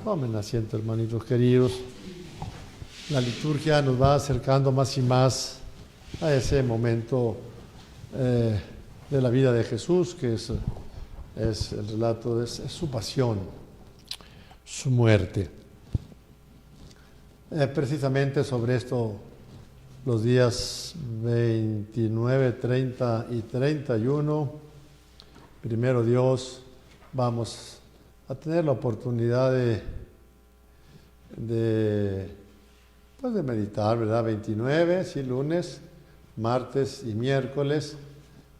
Tomen asiento, hermanitos queridos. La liturgia nos va acercando más y más a ese momento de la vida de Jesús, que es el relato de su pasión, su muerte. Precisamente sobre esto, los días 29, 30 y 31, primero Dios, vamos a tener la oportunidad de meditar, ¿verdad? 29, sí, lunes, martes y miércoles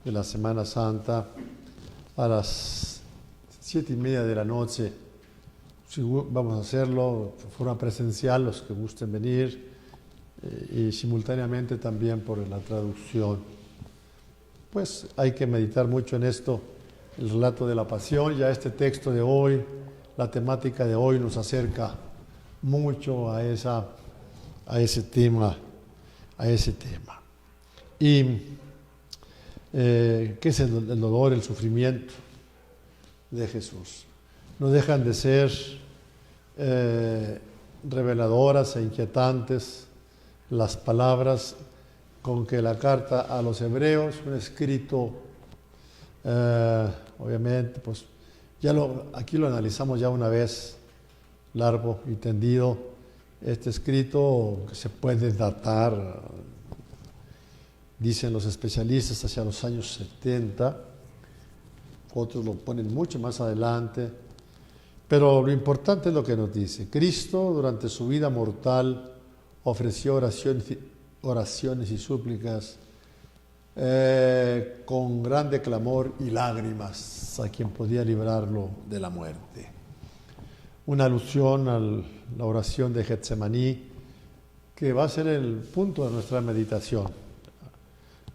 de la Semana Santa a las 7:30 de la noche. Vamos a hacerlo de forma presencial, los que gusten venir, y simultáneamente también por la traducción. Pues hay que meditar mucho en esto, el relato de la pasión. Ya este texto de hoy, la temática de hoy nos acerca mucho a ese tema. Y ¿qué es el dolor, el sufrimiento de Jesús? No dejan de ser reveladoras e inquietantes las palabras con que la carta a los hebreos, un escrito, obviamente, pues aquí lo analizamos ya una vez, largo y tendido, este escrito que se puede datar, dicen los especialistas, hacia los años 70, otros lo ponen mucho más adelante, pero lo importante es lo que nos dice. Cristo, durante su vida mortal, ofreció oraciones y súplicas con grande clamor y lágrimas a quien podía librarlo de la muerte. Una alusión a la oración de Getsemaní, que va a ser el punto de nuestra meditación.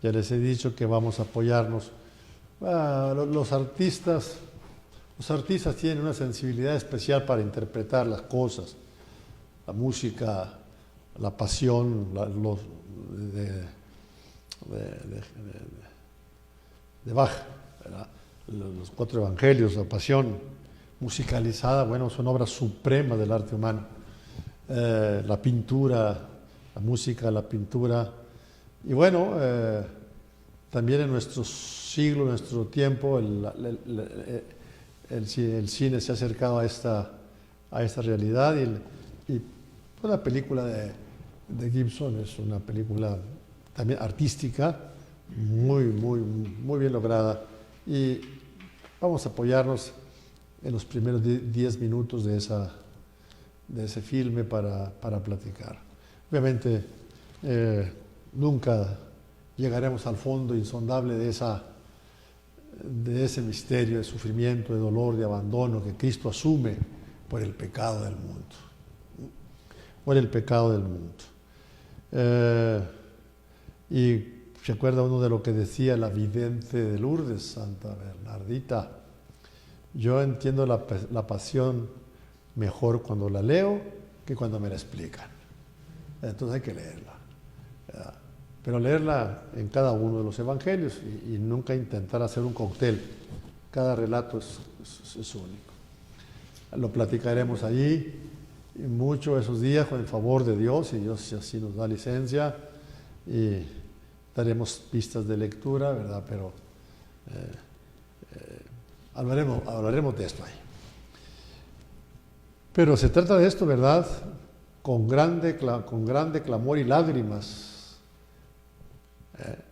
Ya les he dicho que vamos a apoyarnos. Los artistas tienen una sensibilidad especial para interpretar las cosas, la música, la pasión, de Bach, ¿verdad? Los 4 evangelios, la pasión musicalizada, bueno, son obras supremas del arte humano. La pintura, la música, la pintura. Y bueno, también en nuestro siglo, en nuestro tiempo, el cine se ha acercado a esta realidad, y pues la película de Gibson es una película también artística, muy, muy, muy bien lograda, y vamos a apoyarnos en los primeros 10 minutos de ese filme para platicar. Obviamente nunca llegaremos al fondo insondable de ese misterio de sufrimiento, de dolor, de abandono que Cristo asume por el pecado del mundo. Y se acuerda uno de lo que decía la vidente de Lourdes, Santa Bernardita: yo entiendo la pasión mejor cuando la leo que cuando me la explican. Entonces hay que leerla, ¿verdad? Pero leerla en cada uno de los evangelios y nunca intentar hacer un cóctel. Cada relato es único. Lo platicaremos allí mucho esos días con el favor de Dios, y Dios así nos da licencia, y daremos pistas de lectura, ¿verdad? Pero hablaremos de esto ahí. Pero se trata de esto, ¿verdad? Con grande clamor y lágrimas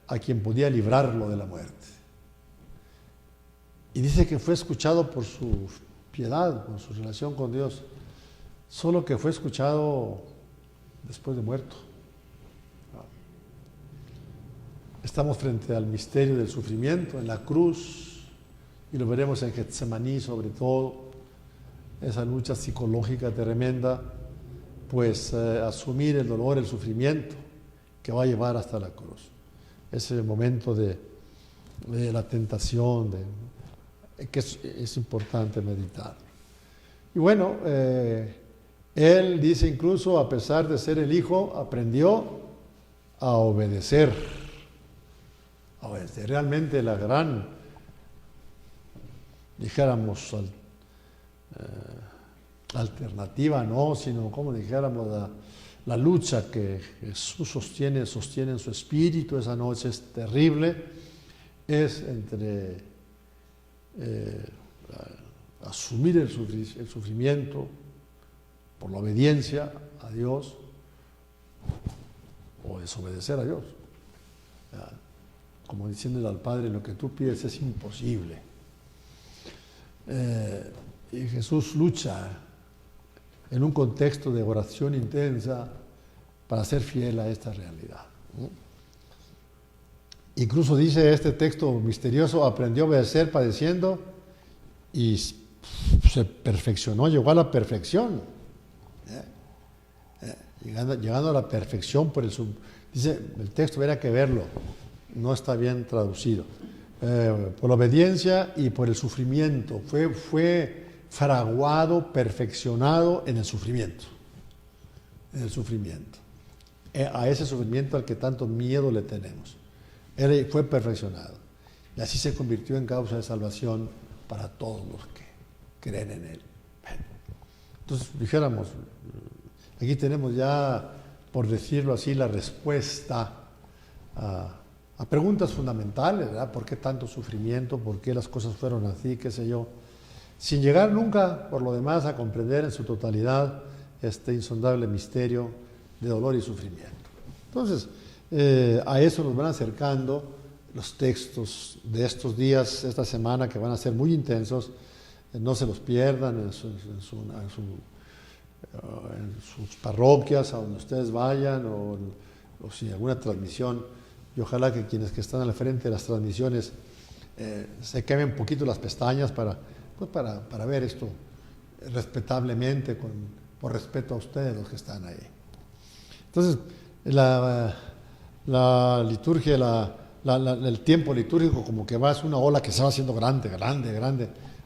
a quien podía librarlo de la muerte. Y dice que fue escuchado por su piedad, por su relación con Dios, solo que fue escuchado después de muerto. Estamos frente al misterio del sufrimiento en la cruz, y lo veremos en Getsemaní sobre todo, esa lucha psicológica tremenda, pues asumir el dolor, el sufrimiento que va a llevar hasta la cruz. Ese momento de la tentación, que es importante meditar. Y bueno, él dice incluso, a pesar de ser el Hijo, aprendió a obedecer. Realmente la gran, dijéramos, alternativa, no, sino como dijéramos, la lucha que Jesús sostiene en su espíritu esa noche es terrible, es entre asumir el sufrimiento por la obediencia a Dios o desobedecer a Dios. Como diciéndole al Padre, lo que tú pides es imposible. Y Jesús lucha en un contexto de oración intensa para ser fiel a esta realidad. Incluso dice este texto misterioso, aprendió a obedecer padeciendo y se perfeccionó, llegó a la perfección. Llegando a la perfección dice el texto, habría que verlo, no está bien traducido. Por la obediencia y por el sufrimiento, fue fraguado, perfeccionado en el sufrimiento. En el sufrimiento. A ese sufrimiento al que tanto miedo le tenemos. Él fue perfeccionado. Y así se convirtió en causa de salvación para todos los que creen en Él. Entonces, dijéramos, aquí tenemos ya, por decirlo así, la respuesta a preguntas fundamentales, ¿verdad? ¿Por qué tanto sufrimiento? ¿Por qué las cosas fueron así? ¿Qué sé yo? Sin llegar nunca, por lo demás, a comprender en su totalidad este insondable misterio de dolor y sufrimiento. Entonces, a eso nos van acercando los textos de estos días, esta semana, que van a ser muy intensos. No se los pierdan en sus parroquias, a donde ustedes vayan, o si alguna transmisión. Y ojalá que quienes que están al frente de las transmisiones se quemen un poquito las pestañas para ver esto respetablemente, por respeto a ustedes los que están ahí. Entonces, la liturgia, el tiempo litúrgico como que es una ola que se va haciendo grande,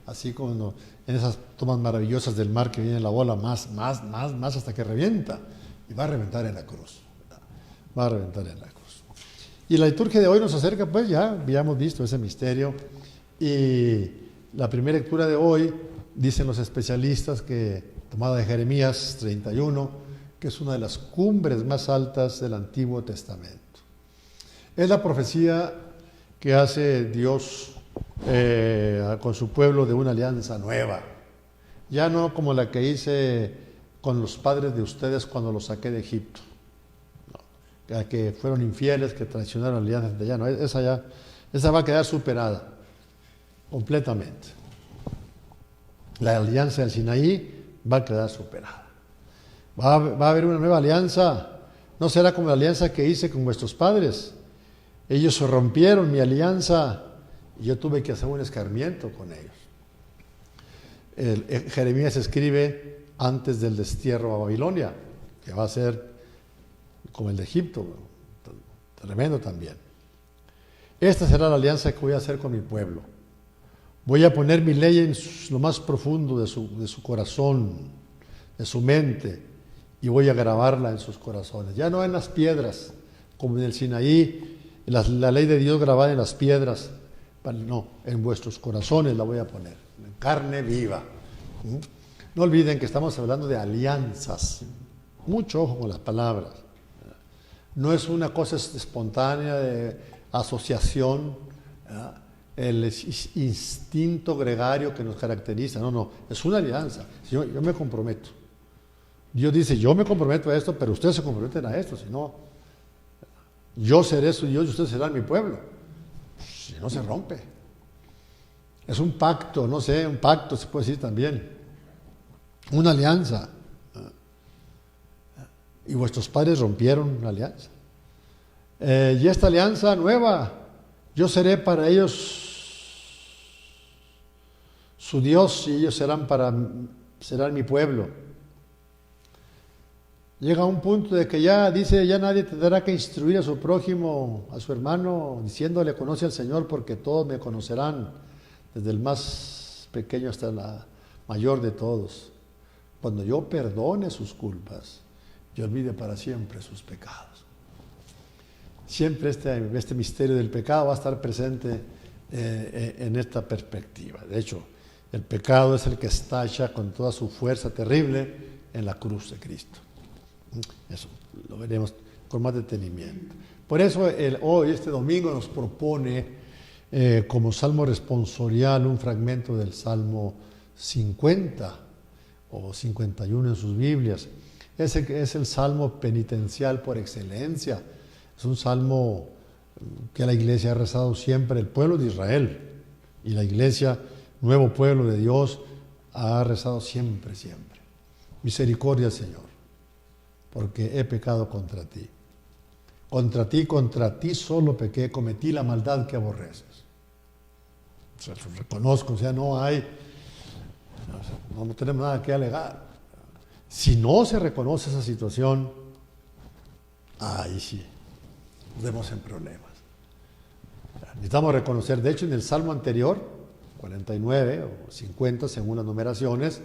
así como en esas tomas maravillosas del mar que viene la ola más hasta que revienta, y va a reventar en la cruz. Va a reventar en la cruz. Y la liturgia de hoy nos acerca, pues ya habíamos visto ese misterio, y la primera lectura de hoy, dicen los especialistas, que tomada de Jeremías 31, que es una de las cumbres más altas del Antiguo Testamento. Es la profecía que hace Dios con su pueblo de una alianza nueva, ya no como la que hice con los padres de ustedes cuando los saqué de Egipto, no, que fueron infieles, que traicionaron la alianza de allá, no, esa va a quedar superada completamente. La alianza del Sinaí va a quedar superada. Va a haber una nueva alianza. No será como la alianza que hice con vuestros padres. Ellos rompieron mi alianza y yo tuve que hacer un escarmiento con ellos. Jeremías escribe antes del destierro a Babilonia, que va a ser como el de Egipto, tremendo también. Esta será la alianza que voy a hacer con mi pueblo. Voy a poner mi ley en lo más profundo de su corazón, de su mente, y voy a grabarla en sus corazones. Ya no en las piedras, como en el Sinaí, la ley de Dios grabada en las piedras. No, en vuestros corazones la voy a poner, en carne viva. No olviden que estamos hablando de alianzas. Mucho ojo con las palabras. No es una cosa espontánea de asociación, el instinto gregario que nos caracteriza. No, es una alianza. Yo me comprometo. Dios dice, yo me comprometo a esto, pero ustedes se comprometen a esto, si no, yo seré su Dios y ustedes serán mi pueblo. Si no, se rompe. Es un pacto, no sé, un pacto se puede decir también. Una alianza. Y vuestros padres rompieron la alianza. Y esta alianza nueva, yo seré para ellos su Dios y ellos serán mi pueblo. Llega a un punto de que ya nadie tendrá que instruir a su prójimo, a su hermano, diciéndole, conoce al Señor, porque todos me conocerán, desde el más pequeño hasta el mayor de todos. Cuando yo perdone sus culpas, yo olvide para siempre sus pecados. Siempre este misterio del pecado va a estar presente en esta perspectiva. De hecho, El pecado es el que estalla con toda su fuerza terrible en la cruz de Cristo. Eso lo veremos con más detenimiento. Por eso hoy, este domingo, nos propone como salmo responsorial un fragmento del Salmo 50 o 51 en sus Biblias. Ese es el salmo penitencial por excelencia. Es un salmo que la iglesia ha rezado siempre, el pueblo de Israel y la iglesia, nuevo pueblo de Dios, ha rezado siempre, siempre. Misericordia, Señor, porque he pecado contra ti. Contra ti solo pequé, cometí la maldad que aborreces. O sea, lo reconozco, o sea, no tenemos nada que alegar. Si no se reconoce esa situación, ahí sí, nos vemos en problemas. Necesitamos reconocer, de hecho en el salmo anterior, 49 o 50 según las numeraciones,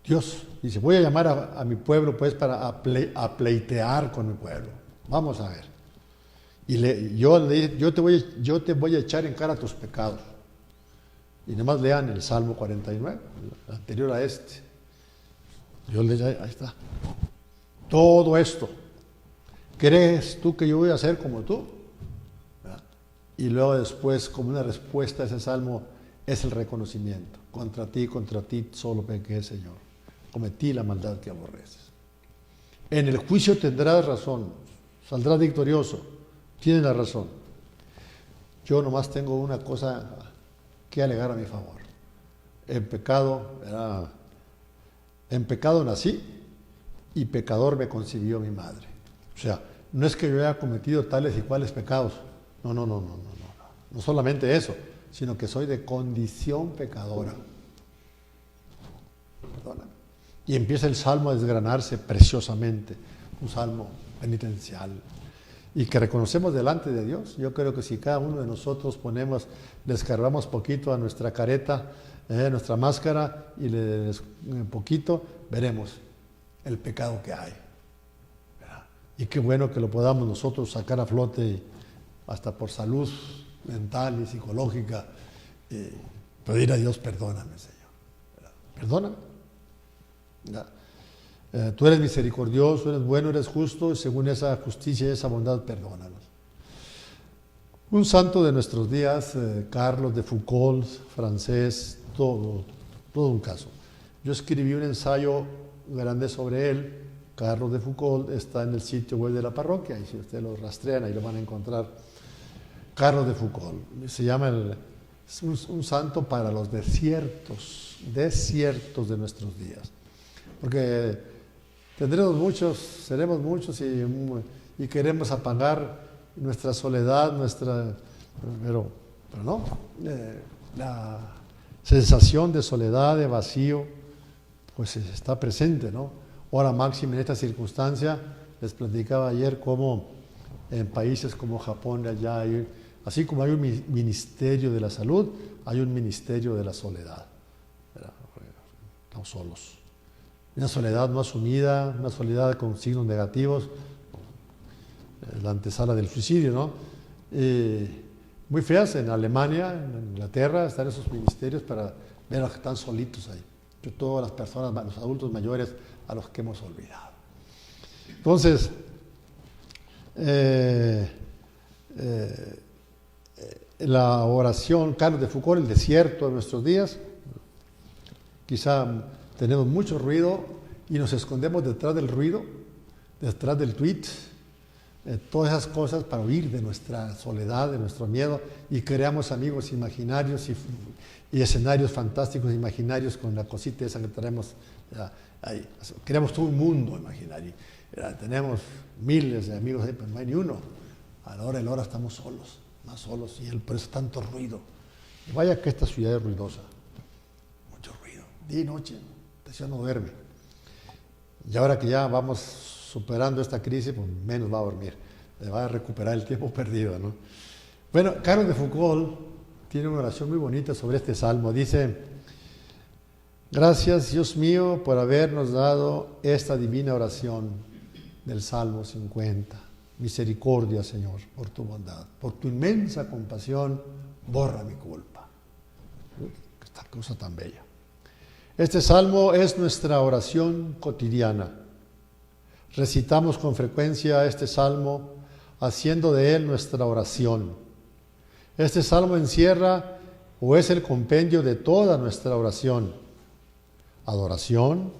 Dios dice, voy a llamar a mi pueblo pues para pleitear con mi pueblo. Vamos a ver. Y yo te voy a echar en cara tus pecados. Y nomás lean el Salmo 49, el anterior a este. Ahí está. Todo esto, ¿crees tú que yo voy a hacer como tú? ¿Verdad? Y luego después, como una respuesta a ese salmo, es el reconocimiento. Contra ti solo pequé, Señor. Cometí la maldad que aborreces. En el juicio tendrás razón, saldrás victorioso. Tienes la razón. Yo nomás tengo una cosa que alegar a mi favor. En pecado nací y pecador me concibió mi madre. O sea, no es que yo haya cometido tales y cuales pecados. No. No solamente eso, sino que soy de condición pecadora. Perdóname. Y empieza el salmo a desgranarse preciosamente. Un salmo penitencial. Y que reconocemos delante de Dios. Yo creo que si cada uno de nosotros descargamos poquito a nuestra careta, nuestra máscara, y un poquito, veremos el pecado que hay. ¿Verdad? Y qué bueno que lo podamos nosotros sacar a flote, hasta por salud mental y psicológica, pedir a Dios, perdóname, Señor. ¿Verdad? Perdóname. ¿Verdad? Tú eres misericordioso, eres bueno, eres justo, y según esa justicia y esa bondad, perdónanos. Un santo de nuestros días, Carlos de Foucault, francés, todo un caso. Yo escribí un ensayo grande sobre él. Carlos de Foucault está en el sitio web de la parroquia, y si ustedes lo rastrean, ahí lo van a encontrar. Carlos de Foucault, se llama un santo para los desiertos de nuestros días. Porque seremos muchos y queremos apagar nuestra soledad, pero no, la sensación de soledad, de vacío, pues está presente, ¿no? Ahora máxima en esta circunstancia, les platicaba ayer cómo en países como Japón, allá así como hay un ministerio de la salud, hay un ministerio de la soledad. Estamos solos. Una soledad no asumida, una soledad con signos negativos, la antesala del suicidio, ¿no? Muy feas en Alemania, en Inglaterra, están esos ministerios para ver a los que están solitos ahí. Todas las personas, los adultos mayores a los que hemos olvidado. Entonces, la oración, Carlos de Foucault, el desierto de nuestros días, quizá tenemos mucho ruido y nos escondemos detrás del ruido, detrás del tweet, todas esas cosas para huir de nuestra soledad, de nuestro miedo, y creamos amigos imaginarios y escenarios fantásticos imaginarios con la cosita esa que tenemos ahí. Creamos todo un mundo imaginario. Tenemos miles de amigos ahí, pero no hay ni uno. A la hora de la hora estamos solos, más solos, y por eso tanto ruido. Y vaya que esta ciudad es ruidosa. Mucho ruido, día y noche, la ciudad no duerme. Y ahora que ya vamos superando esta crisis, pues menos va a dormir. Le va a recuperar el tiempo perdido, ¿no? Bueno, Carlos de Foucault tiene una oración muy bonita sobre este salmo. Dice: gracias, Dios mío, por habernos dado esta divina oración del Salmo 50. Misericordia, Señor, por tu bondad, por tu inmensa compasión, borra mi culpa. esta cosa tan bella. Este salmo es nuestra oración cotidiana. Recitamos con frecuencia este salmo, haciendo de él nuestra oración. Este salmo encierra o es el compendio de toda nuestra oración. Adoración,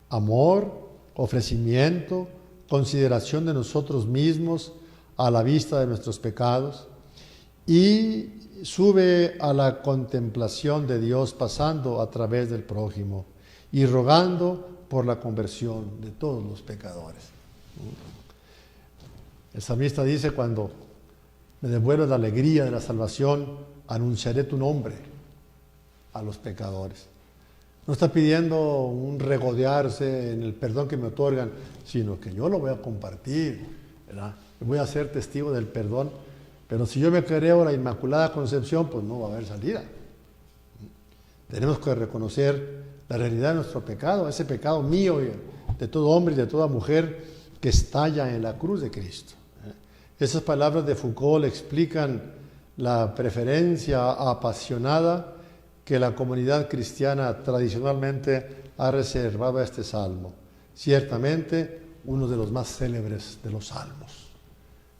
amor, ofrecimiento, consideración de nosotros mismos a la vista de nuestros pecados y sube a la contemplación de Dios pasando a través del prójimo y rogando por la conversión de todos los pecadores. El salmista dice: cuando me devuelvas la alegría de la salvación, anunciaré tu nombre a los pecadores. No está pidiendo un regodearse en el perdón que me otorgan, sino que yo lo voy a compartir, ¿verdad? Voy a ser testigo del perdón, pero si yo me creo la Inmaculada Concepción, pues no va a haber salida. Tenemos que reconocer la realidad de nuestro pecado, ese pecado mío y de todo hombre y de toda mujer que estalla en la cruz de Cristo. Esas palabras de Foucault explican la preferencia apasionada que la comunidad cristiana tradicionalmente ha reservado a este salmo. Ciertamente uno de los más célebres de los salmos,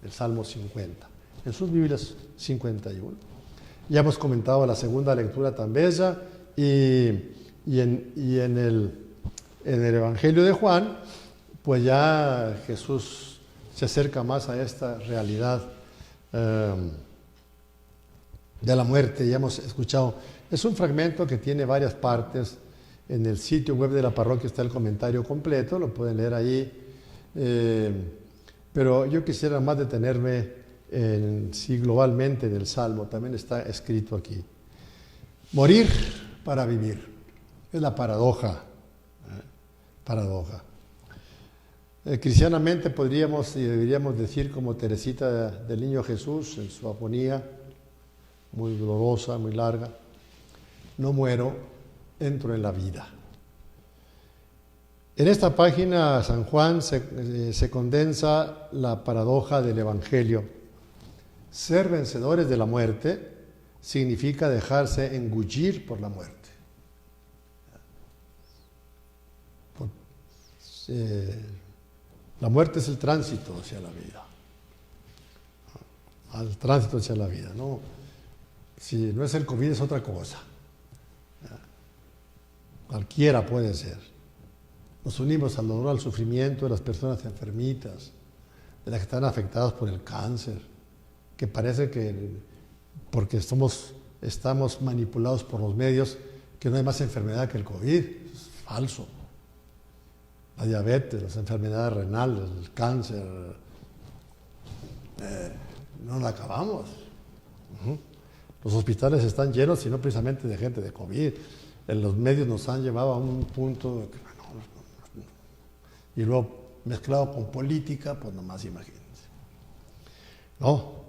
el Salmo 50. En sus Biblias 51. Ya hemos comentado la segunda lectura tan bella y en el Evangelio de Juan, pues ya Jesús se acerca más a esta realidad de la muerte. Ya hemos escuchado, es un fragmento que tiene varias partes. En el sitio web de la parroquia está el comentario completo, lo pueden leer ahí, pero yo quisiera más detenerme sí, globalmente en el Salmo. También está escrito aquí: morir para vivir. Es la paradoja. Cristianamente podríamos y deberíamos decir, como Teresita del Niño Jesús en su agonía, muy dolorosa, muy larga: no muero, entro en la vida. En esta página San Juan se condensa la paradoja del Evangelio. Ser vencedores de la muerte significa dejarse engullir por la muerte. La muerte es el tránsito hacia la vida. Al tránsito hacia la vida, ¿no? Si no es el COVID, es otra cosa. Cualquiera puede ser. Nos unimos al dolor, al sufrimiento de las personas enfermitas, de las que están afectadas por el cáncer, que parece que porque estamos manipulados por los medios, que no hay más enfermedad que el COVID. Es falso. La diabetes, las enfermedades renales, el cáncer, no la acabamos. Los hospitales están llenos, sino precisamente de gente de COVID. Los medios nos han llevado a un punto y luego mezclado con política, pues nomás imagínense. No.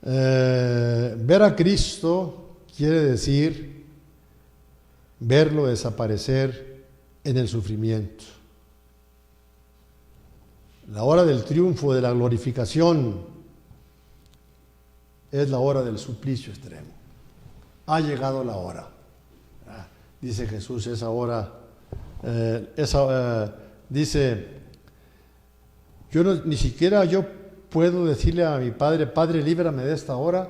Ver a Cristo quiere decir verlo desaparecer en el sufrimiento. La hora del triunfo, de la glorificación, es la hora del suplicio extremo. Ha llegado la hora. Dice Jesús, esa hora, dice, ni siquiera yo puedo decirle a mi Padre: Padre, líbrame de esta hora.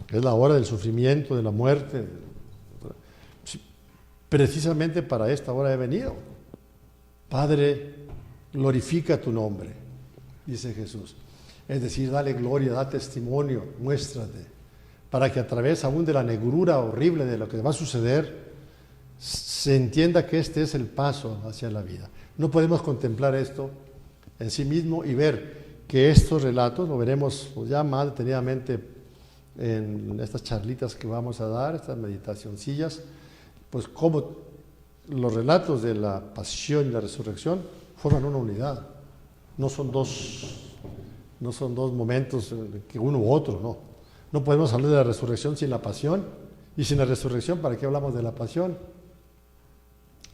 Es la hora del sufrimiento, de la muerte. Precisamente para esta hora he venido. Padre, glorifica tu nombre, dice Jesús. Es decir, dale gloria, da testimonio, muéstrate, para que a través aún de la negrura horrible de lo que va a suceder, se entienda que este es el paso hacia la vida. No podemos contemplar esto en sí mismo y ver que estos relatos, lo veremos pues ya más detenidamente en estas charlitas que vamos a dar, estas meditacioncillas, pues cómo los relatos de la pasión y la resurrección forman una unidad. No son dos momentos que uno u otro, no. No podemos hablar de la resurrección sin la pasión, y sin la resurrección, ¿para qué hablamos de la pasión?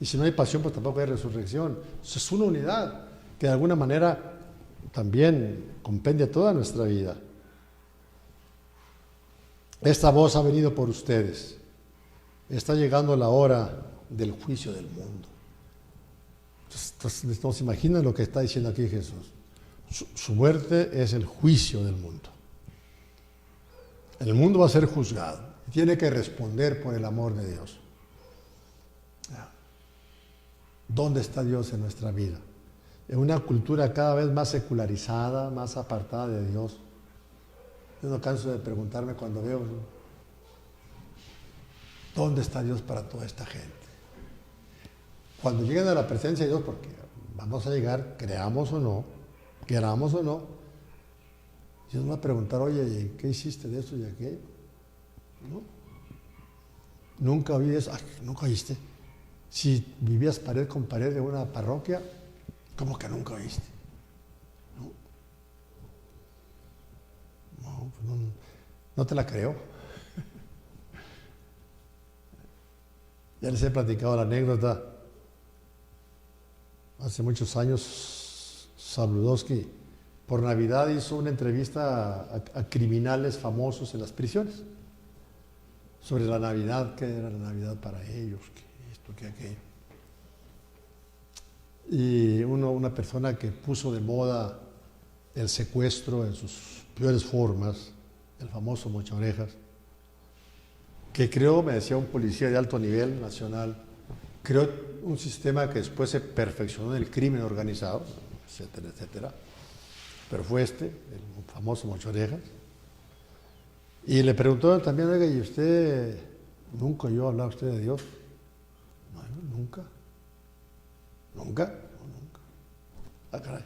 Y si no hay pasión, pues tampoco hay resurrección. Eso es una unidad que de alguna manera también compendia toda nuestra vida. Esta voz ha venido por ustedes. está llegando la hora del juicio del mundo. Entonces, ¿nos imaginan lo que está diciendo aquí Jesús? Su muerte es el juicio del mundo. El mundo va a ser juzgado y tiene que responder por el amor de Dios. ¿Dónde está Dios en nuestra vida? En una cultura cada vez más secularizada, más apartada de Dios. Yo no canso de preguntarme cuando veo, ¿dónde está Dios para toda esta gente? Cuando lleguen a la presencia de Dios, porque vamos a llegar, creamos o no, queramos o no, Dios va a preguntar, oye, ¿qué hiciste de esto y aquello? ¿No? Nunca oí eso. Ay, nunca oíste. Si vivías pared con pared de una parroquia, ¿cómo que nunca oíste? No te la creo. Ya les he platicado la anécdota. Hace muchos años, Sabludowski, por Navidad hizo una entrevista a criminales famosos en las prisiones sobre la Navidad, qué era la Navidad para ellos, qué esto, qué aquello. Y una persona que puso de moda el secuestro en sus peores formas, el famoso Mocha Orejas, que creó, me decía un policía de alto nivel nacional, creó un sistema que después se perfeccionó en el crimen organizado, etcétera, etcétera. Pero fue el famoso Mocha Orejas. Y le preguntó también, oiga, ¿y usted nunca oyó hablar usted de Dios? No, nunca. ¿Nunca? No, nunca. Ah, caray.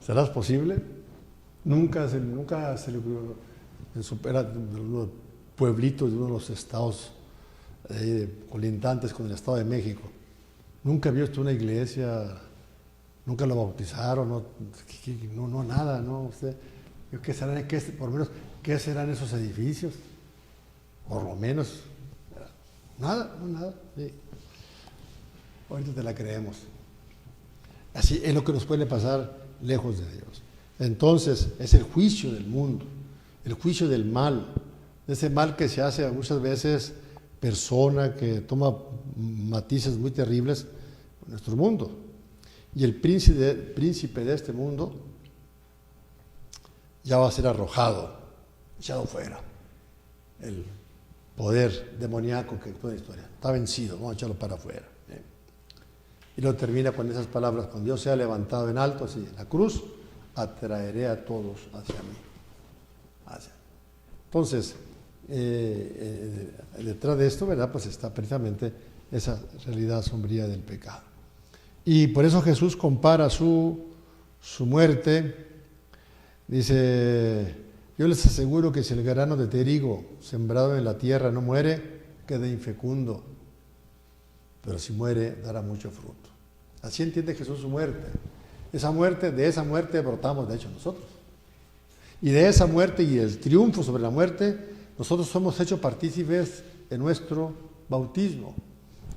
¿Será posible? Nunca se le ocurrió, era de unos pueblitos de uno de los estados colindantes con el Estado de México. Nunca vio usted una iglesia, nunca lo bautizaron, no nada, ¿no? Usted, ¿qué serán, por lo menos, qué serán esos edificios? Por lo menos, nada, no nada. Sí. Ahorita te la creemos. Así es lo que nos puede pasar lejos de Dios. Entonces, es el juicio del mundo, el juicio del mal, ese mal que se hace muchas veces persona que toma matices muy terribles en nuestro mundo. Y el príncipe de este mundo ya va a ser arrojado, echado fuera. El poder demoníaco que toda la historia está vencido, vamos a echarlo para afuera. Y lo termina con esas palabras: cuando Dios sea levantado en alto, así, en la cruz, atraeré a todos hacia mí. Entonces, detrás de esto, ¿verdad? Pues está precisamente esa realidad sombría del pecado. Y por eso Jesús compara su muerte. Dice: yo les aseguro que si el grano de trigo sembrado en la tierra no muere, queda infecundo, pero si muere, dará mucho fruto. Así entiende Jesús su muerte. De esa muerte brotamos, de hecho, nosotros. Y de esa muerte y el triunfo sobre la muerte, nosotros somos hechos partícipes en nuestro bautismo.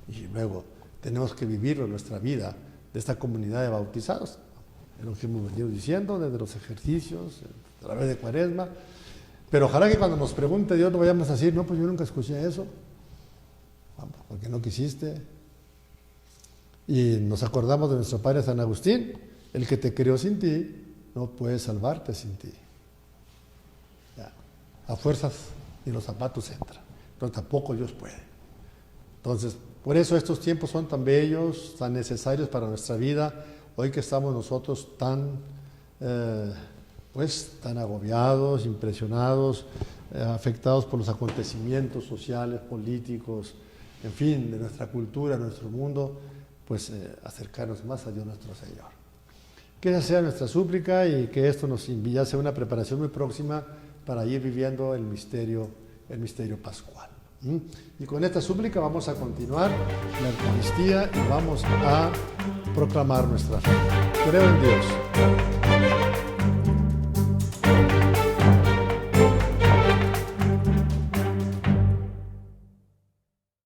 Y luego tenemos que vivir en nuestra vida de esta comunidad de bautizados. Es lo que hemos venido diciendo desde los ejercicios, a través de Cuaresma. Pero ojalá que cuando nos pregunte Dios no vayamos a decir: no, pues yo nunca escuché eso. Vamos, porque no quisiste. Y nos acordamos de nuestro padre San Agustín: el que te creó sin ti no puede salvarte sin ti. Ya, a fuerzas ni los zapatos entran, pero tampoco Dios puede. Entonces, por eso estos tiempos son tan bellos, tan necesarios para nuestra vida, hoy que estamos nosotros tan agobiados, impresionados, afectados por los acontecimientos sociales, políticos, en fin, de nuestra cultura, de nuestro mundo, pues acercarnos más a Dios nuestro Señor. Que esa sea nuestra súplica y que esto nos ya sea una preparación muy próxima para ir viviendo el misterio pascual. Y con esta súplica vamos a continuar la Eucaristía y vamos a proclamar nuestra fe. Creo en Dios.